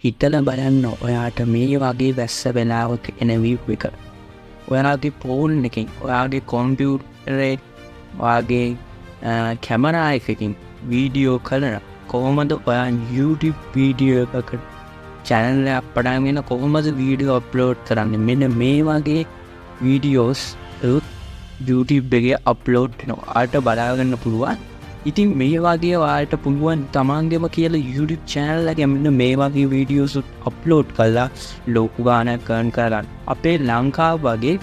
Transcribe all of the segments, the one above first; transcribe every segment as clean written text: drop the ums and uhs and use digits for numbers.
හිතලා බලන්න ඔයාට මේ වගේ වැස්ස වෙලාවක එන view එක. ඔයාගේ ෆෝන් එකකින්, ඔයාගේ කම්පියුටරේ, ඔයාගේ කැමරා එකකින් වීඩියෝ කරන කොහොමද ඔයා YouTube වීඩියෝ එකකට channel එක පටන් ගන්න කොහොමද වීඩියෝ අප්ලෝඩ් කරන්නේ? මෙන්න මේ වගේ වීඩියෝස් YouTube එකේ අප්ලෝඩ් වෙනවා. ආට බලා ගන්න පුළුවන්. ඉතින් මේ වගේ ඔයාලට පුළුවන් තමන්ගේම කියලා YouTube channel එකේ මෙන්න මේ වගේ වීඩියෝස් අප්ලෝඩ් කරලා ලොකු ගාණක් earn කරගන්න. අපේ ලංකාව වගේ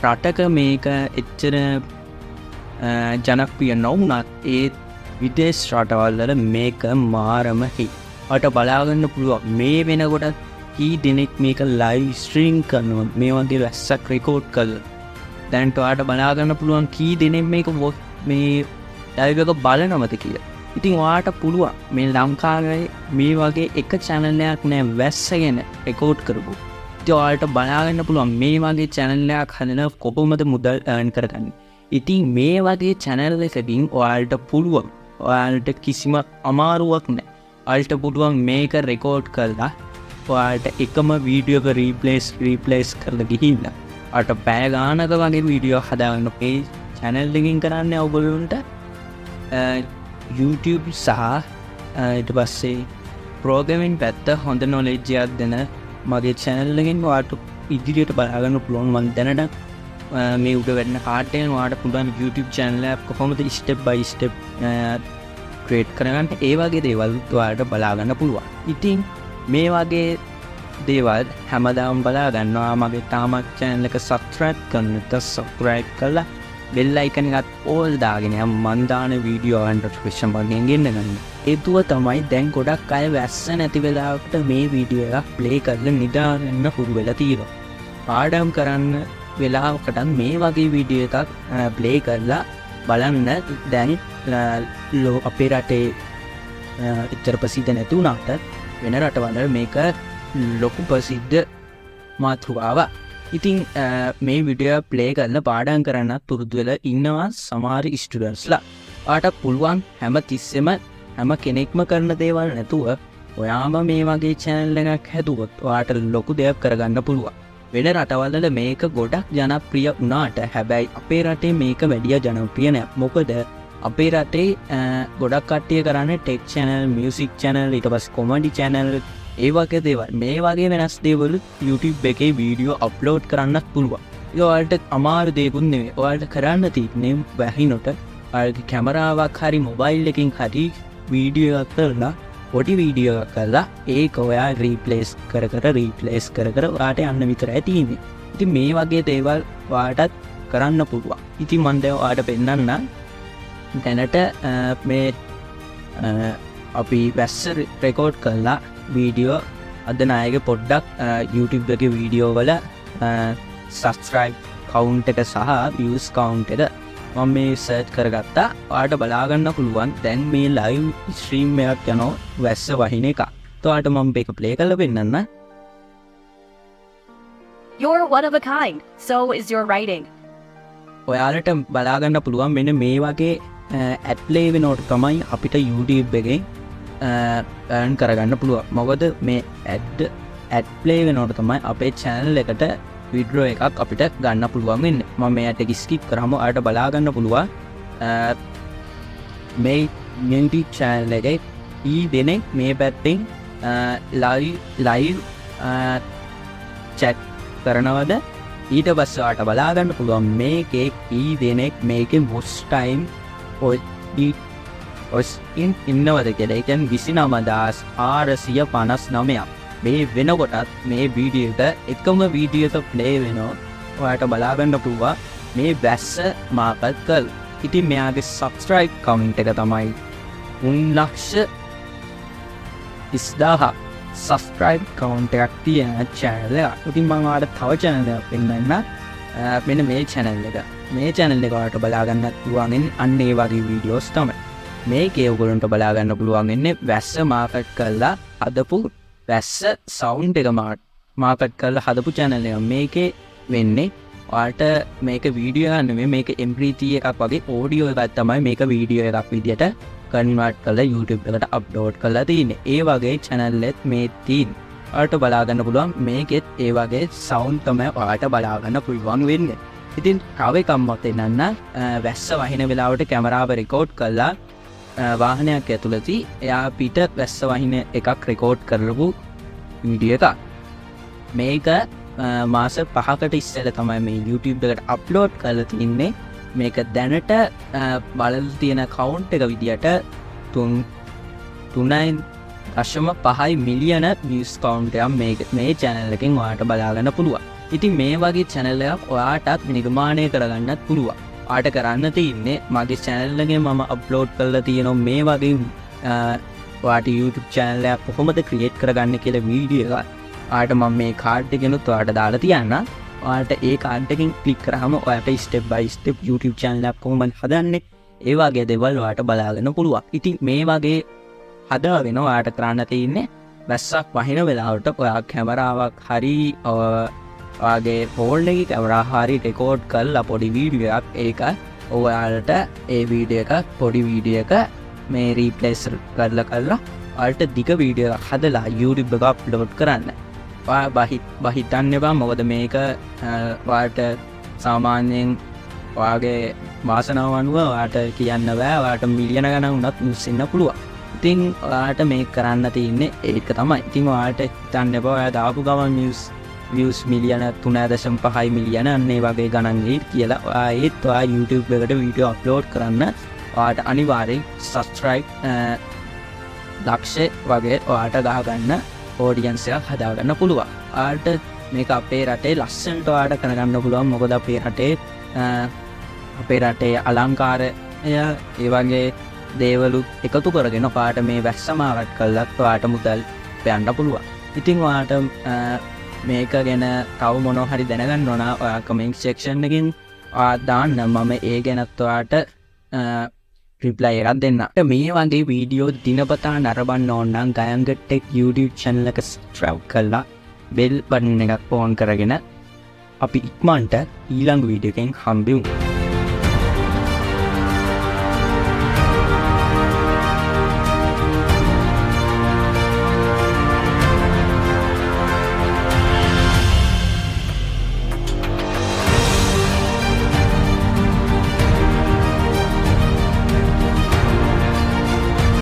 රටක මේක එච්චර ජනප්‍රිය නොවුනත් ඒ විදේශ රටවල් වල මේක මාරම හිට්. ඔයාලට බලා ගන්න පුළුවන් මේ වෙනකොට කී දෙනෙක් මේක live stream කරනවා මේ වගේ වැස්සක් රෙකෝඩ් කරලා. දැන් ඔයාලට බලා ගන්න පුළුවන් කී දෙනෙක් මේක මේ live එක බලනවද කියලා. ඉතින් ඔයාලට පුළුවන් මේ ලංකාවේ මේ වගේ එක channel එකක් නෑ වැස්ස ගැන රෙකෝඩ් කරපු. ඉතින් ඔයාලට බලා ගන්න පුළුවන් මේ වගේ channel එකක් හදන කොහොමද මුදල් earn කරගන්නේ. ඉතින් මේ වගේ channel එකකින් ඔයාලට පුළුවන්, ඔයාලට කිසිම අමාරුවක් නෑ. ඔයාලට පුළුවන් මේක රෙකෝඩ් කරලා ඔයාලට එකම වීඩියෝ එක රීප්ලේස් කරලා ගිහිල්ලා අට පැය ගානක වගේ වීඩියෝ හදාගන්න මේ channel එකකින් කරන්නේ ඔයගොල්ලන්ට YouTube සහ ඊට පස්සේ programming පැත්ත හොඳ knowledge එකක් දෙන මගේ channel එකෙන් ඔයාලට ඉදිරියට බලා ගන්න පුළුවන්. මම දැනට මේ උඩ වෙන්න කාට් එකෙන් ඔයාලට පුළුවන් YouTube channel එක කොහොමද step by step create කරගන්න ඒ වගේ දේවල් ඔයාලට බලා ගන්න පුළුවන්. ඉතින් මේ වගේ දේවල් හැමදාම බලා ගන්නවා. මගේ තාමත් channel එක subscribe කරන්න නැත්නම් subscribe කරලා bell icon එකත් all දාගෙන යම් මන් දාන වීඩියෝ notification වලින් ගෙන්න ගන්න. ඒතුව තමයි දැන් ගොඩක් අය වැස්ස නැති වෙලාවකට මේ වීඩියෝ එකක් play කරලා නිදාගන්න පුරු වෙලා තියෙනවා. පාඩම් කරන්න වෙලාවකට මේ වගේ වීඩියෝ එකක් play කරලා බලන්න. දැන් අපේ රටේ ඉතර ප්‍රසිද්ධ නැති වුණාට වෙන රටවල මේක ලොකු ප්‍රසිද්ධ මාතෘකාවක්. ඉතින් මේ වීඩියෝ ප්ලේ කරලා පාඩම් කරන්න පුරුදු වෙලා ඉන්නවා සමහර ස්ටුඩන්ට්ස්ලා. ඔයාට පුළුවන් හැම තිස්සෙම හැම කෙනෙක්ම කරන දේවල් නැතුව ඔයාම මේ වගේ channel එකක් හැදුවොත් ඔයාට ලොකු දෙයක් කරගන්න පුළුවන්. වෙන රටවල මේක ගොඩක් ජනප්‍රිය වුණාට හැබැයි අපේ රටේ මේක වැඩි ජනප්‍රිය නෑ. මොකද අපේ රටේ ගොඩක් කට්ටිය කරන්නේ ටෙක් channel, music channel, ඊට පස්සේ comedy channel ඒ වගේ දේවල්. මේ වගේ වෙනස් දේවල් YouTube එකේ වීඩියෝ අප්ලෝඩ් කරන්නත් පුළුවන්. ඒක ඔයාලට අමාරු දෙයක්ුත් නෙවෙයි. ඔයාලට කරන්න තියෙන්නේ වැහිනොට ඔයාලගේ කැමරාවක් හරි මොබයිල් එකකින් හරි වීඩියෝ එකක් කරලා පොඩි වීඩියෝ එකක් කරලා ඒක ඔයා රීප්ලේස් කර කර ඔයාට යන්න විතරයි තියෙන්නේ. ඉතින් මේ වගේ දේවල් ඔයාටත් කරන්න පුළුවන්. ඉතින් මම දැන් ඔයාලට පෙන්නන්න දැනට මේ අපි වැස්ස රෙකෝඩ් කරලා වීඩියෝ අද නායක පොඩ්ඩක් YouTube එකේ වීඩියෝ වල subscribe count එක සහ views count එක මම මේ සර්ච් කරගත්තා. ඔයාලට බලා ගන්න පුළුවන් දැන් මේ live stream එකක් යනවා වැස්ස වහින එක. ඔයාලට මම මේක play කරලා පෙන්නන්න. You're one of a kind. So is your writing. ඔයාලට බලා ගන්න පුළුවන් මෙන්න මේ වගේ ad play වෙනකොට තමයි අපිට YouTube එකේ earn කරගන්න පුළුවන්. මොකද මේ ad play වෙනකොට තමයි අපේ channel එකට video එකක් අපිට ගන්න පුළුවන් වෙන්නේ. මම මේ ad එක skip කරාම ඔයාලට බලා ගන්න පුළුවන් මේ YouTube channel එකේ දෙනෙක් මේ පැත්තෙන් live chat කරනවද. ඊට පස්සේ ඔයාලට බලා ගන්න පුළුවන් මේකේ දෙනෙක් මේකේ most time ඉන්නවද කියලා. ඒ කියන්නේ 29659. මේ වෙනකොටත් මේ වීඩියෝ එක එකම වීඩියෝ එක ප්ලේ වෙනවා. ඔයාලට බලා ගන්න පුළුවන් මේ වැස්ස මාකට් කරලා. ඉතින් මෙයාගේ subscribe count එක තමයි 3,20,000 subscribe count එකක් තියෙන channel එක. ඉතින් මම ඔයාලට තව channel එකක් පෙන්නන්න. මෙන්න මේ channel එක. මේ channel එක ඔයාලට බලා ගන්නත් පුළුවන් අන්න ඒ වගේ videos තමයි. මේකේ ඔයගොල්ලන්ට බලා ගන්න පුළුවන් ඉන්නේ වැස්ස මාකට් කරලා හදපු වැස්ස සවුන්ඩ් එක මාකට් කරලා හදපු channel එක. මේකේ වෙන්නේ ඔයාලට මේක වීඩියෝ එක නෙමෙයි මේක MP3 එකක් වගේ ඔඩියෝ එකක් තමයි මේක වීඩියෝ එකක් විදියට කන්වර්ට් කරලා YouTube එකට අප්ලෝඩ් කරලා තියෙන්නේ. ඒ වගේ channel එකත් මේ තියෙන්නේ. ඔයාලට බලා ගන්න පුළුවන් මේකෙත් ඒ වගේ sound තමයි ඔයාලට බලා ගන්න පුළුවන් වෙන්නේ. ඉතින් තව එකක් මත එනන්න වැස්ස වහින වෙලාවට කැමරාව රෙකෝඩ් කරලා වාහනයක් ඇතුළතදී එයා පිට වැස්ස වහින එකක් රෙකෝඩ් කරපු වීඩියෝ එකක්. මේක මාස 5කට ඉස්සෙල්ලා තමයි මේ YouTube එකට අප්ලෝඩ් කරලා තින්නේ. මේක දැනට බලලා තියෙන කවුන්ට් එක විදියට 3.5 මිලියන views count එකක් මේ channel එකෙන් ඔයාලට බලා ගන්න පුළුවන්. ඉතින් මේ වගේ channel එකක් ඔයාටත් නිර්මාණය කරගන්නත් පුළුවන්. ඔයාට කරන්න තියෙන්නේ මගේ channel එකේ මම අප්ලෝඩ් කරලා තියෙන මේ වගේ ඔයාට YouTube channel එකක් කොහොමද create කරගන්න කියලා වීඩියෝ එකක් ඔයාට මම මේ කාඩ් එකෙනුත් ඔයාට දාලා තියන්න. ඔයාට ඒ කාඩ් එකෙන් ක්ලික් කරාම ඔයාට step by step YouTube channel එකක් කොහොමද හදන්නේ ඒ වගේ දේවල් ඔයාට බලාගන්න පුළුවන්. ඉතින් මේ වගේ හදාගෙන ඔයාට කරන්න තියෙන්නේ වැස්සක් වහින වෙලාවට ඔයා කැමරාවක් හරි ඔයාගේ ෆෝන් එකේ කැමරා හරි රෙකෝඩ් කරලා පොඩි වීඩියෝ එකක් ඒක ඔයාලට ඒ වීඩියෝ එක පොඩි වීඩියෝ එක මේ රීප්ලේස් කරලා ඔයාලට දිග වීඩියෝ එකක් හදලා YouTube එකට අප්ලෝඩ් කරන්න. ඔයා බහිතන්න එපා මොකද මේක ඔයාලට සාමාන්‍යයෙන් ඔයාගේ වාසනාව අනුව ඔයාට කියන්න බෑ. ඔයාට මිලියන ගණන් වුණත් views එන්න පුළුවන්. ඉතින් ඔයාට මේක කරන්න තියෙන්නේ ඒක තමයි. ඉතින් ඔයාට හිතන්න එපා ඔයා දාපු ගමන් views මිලියන 3.5 මිලියන අන්න ඒ වගේ ගණන් එයි කියලා. ඔයා YouTube එකට වීඩියෝ අප්ලෝඩ් කරන්න ඔයාට අනිවාර්යෙන් subscribe ලක්ෂ වගේ ඔයාට ගහගන්න audience එකක් හදාගන්න පුළුවන්. ඔයාට මේක අපේ රටේ ලස්සනට ඔයාට කරගන්න පුළුවන්. මොකද අපේ රටේ අලංකාරය ඒ වගේ දේවලුත් එකතු කරගෙන ඔයාට මේ වැස්සමාවත් කළත් ඔයාට මුදල් පයන්න පුළුවන්. ඉතින් ඔයාට මේක ගැන තව මොනවා හරි දැනගන්න ඕන ඔයා comment section එකකින් ඔයා දාන්න මම ඒ ගැනත් ඔයාට reply එකක් දෙන්න. මේ වගේ වීඩියෝ දිනපතා නරඹන්න ඕන නම් ගයංග ටෙක් YouTube channel එක subscribe කරලා bell button එකක් on කරගෙන අපි ඉක්මනට ඊළඟ වීඩියෝ එකෙන් හම්බෙමු.